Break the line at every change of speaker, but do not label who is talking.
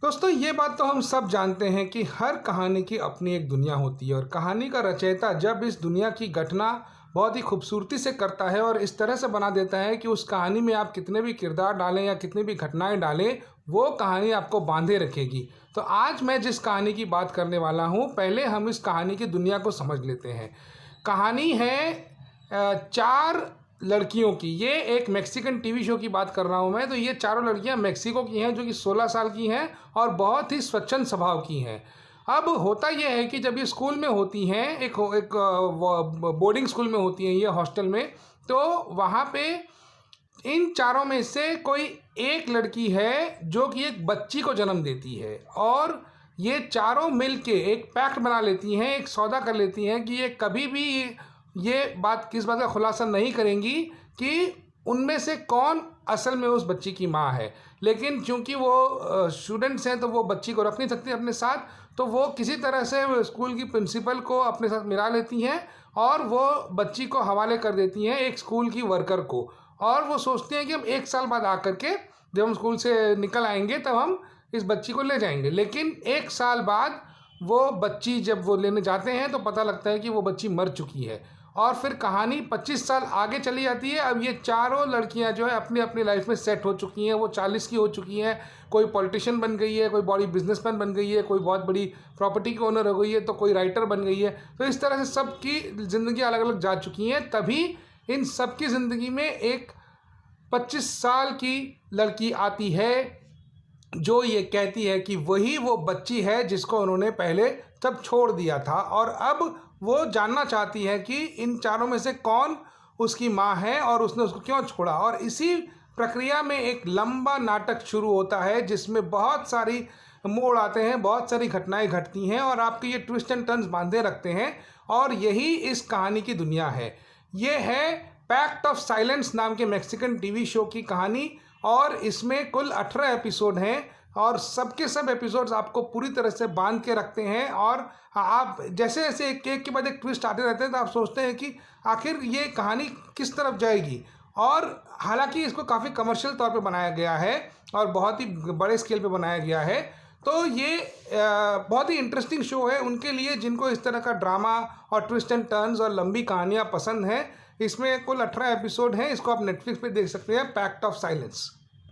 दोस्तों, ये बात तो हम सब जानते हैं कि हर कहानी की अपनी एक दुनिया होती है और कहानी का रचयिता जब इस दुनिया की घटना बहुत ही खूबसूरती से करता है और इस तरह से बना देता है कि उस कहानी में आप कितने भी किरदार डालें या कितनी भी घटनाएं डालें, वो कहानी आपको बांधे रखेगी। तो आज मैं जिस कहानी की बात करने वाला हूँ, पहले हम इस कहानी की दुनिया को समझ लेते हैं। कहानी है चार लड़कियों की। ये एक मैक्सिकन टीवी शो की बात कर रहा हूँ मैं। तो ये चारों लड़कियाँ मैक्सिको की हैं, जो कि 16 साल की हैं और बहुत ही स्वच्छंद स्वभाव की हैं। अब होता यह है कि जब ये स्कूल में होती हैं, एक बोर्डिंग स्कूल में होती हैं, ये हॉस्टल में, तो वहाँ पे इन चारों में से कोई एक लड़की है जो कि एक बच्ची को जन्म देती है। और ये चारों मिल के एक पैक्ट बना लेती हैं, एक सौदा कर लेती हैं कि ये कभी भी ये बात किस बात का खुलासा नहीं करेंगी कि उनमें से कौन असल में उस बच्ची की माँ है। लेकिन चूंकि वो स्टूडेंट्स हैं, तो वो बच्ची को रख नहीं सकती अपने साथ, तो वो किसी तरह से स्कूल की प्रिंसिपल को अपने साथ मिला लेती हैं और वो बच्ची को हवाले कर देती हैं एक स्कूल की वर्कर को। और वो सोचती हैं कि हम 1 साल बाद आकर के, जब हम स्कूल से निकल आएंगे, तब हम इस बच्ची को ले जाएंगे। लेकिन 1 साल बाद वो बच्ची जब वो लेने जाते हैं, तो पता लगता है कि वो बच्ची मर चुकी है। और फिर कहानी 25 साल आगे चली जाती है। अब ये चारों लड़कियां जो है अपनी अपनी लाइफ में सेट हो चुकी हैं। वो 40 की हो चुकी हैं, कोई पॉलिटिशियन बन गई है, कोई बड़ी बिजनेसमैन बन गई है, कोई बहुत बड़ी प्रॉपर्टी की ओनर हो गई है, तो कोई राइटर बन गई है। तो इस तरह से सबकी ज़िंदगी अलग अलग जा चुकी हैं। तभी इन सबकी ज़िंदगी में एक 25 साल की लड़की आती है, जो ये कहती है कि वही वो बच्ची है जिसको उन्होंने पहले तब छोड़ दिया था। और अब वो जानना चाहती है कि इन चारों में से कौन उसकी माँ है और उसने उसको क्यों छोड़ा। और इसी प्रक्रिया में एक लंबा नाटक शुरू होता है, जिसमें बहुत सारी मोड़ आते हैं, बहुत सारी घटनाएं घटती हैं और आपके ये ट्विस्ट एंड टर्न्स बांधे रखते हैं। और यही इस कहानी की दुनिया है। ये है पैक्ट ऑफ साइलेंस नाम के मैक्सिकन टीवी शो की कहानी। और इसमें कुल 18 एपिसोड हैं और सबके सब एपिसोड्स आपको पूरी तरह से बांध के रखते हैं। और आप जैसे जैसे एक के बाद एक ट्विस्ट आते रहते हैं, तो आप सोचते हैं कि आखिर ये कहानी किस तरफ जाएगी। और हालांकि इसको काफ़ी कमर्शियल तौर पे बनाया गया है और बहुत ही बड़े स्केल पे बनाया गया है। तो ये बहुत ही इंटरेस्टिंग शो है उनके लिए जिनको इस तरह का ड्रामा और ट्विस्ट एंड टर्न्स और लंबी कहानियाँ पसंद हैं। इसमें कुल 18 एपिसोड हैं। इसको आप नेटफ्लिक्स पे देख सकते हैं, पैक्ट ऑफ साइलेंस।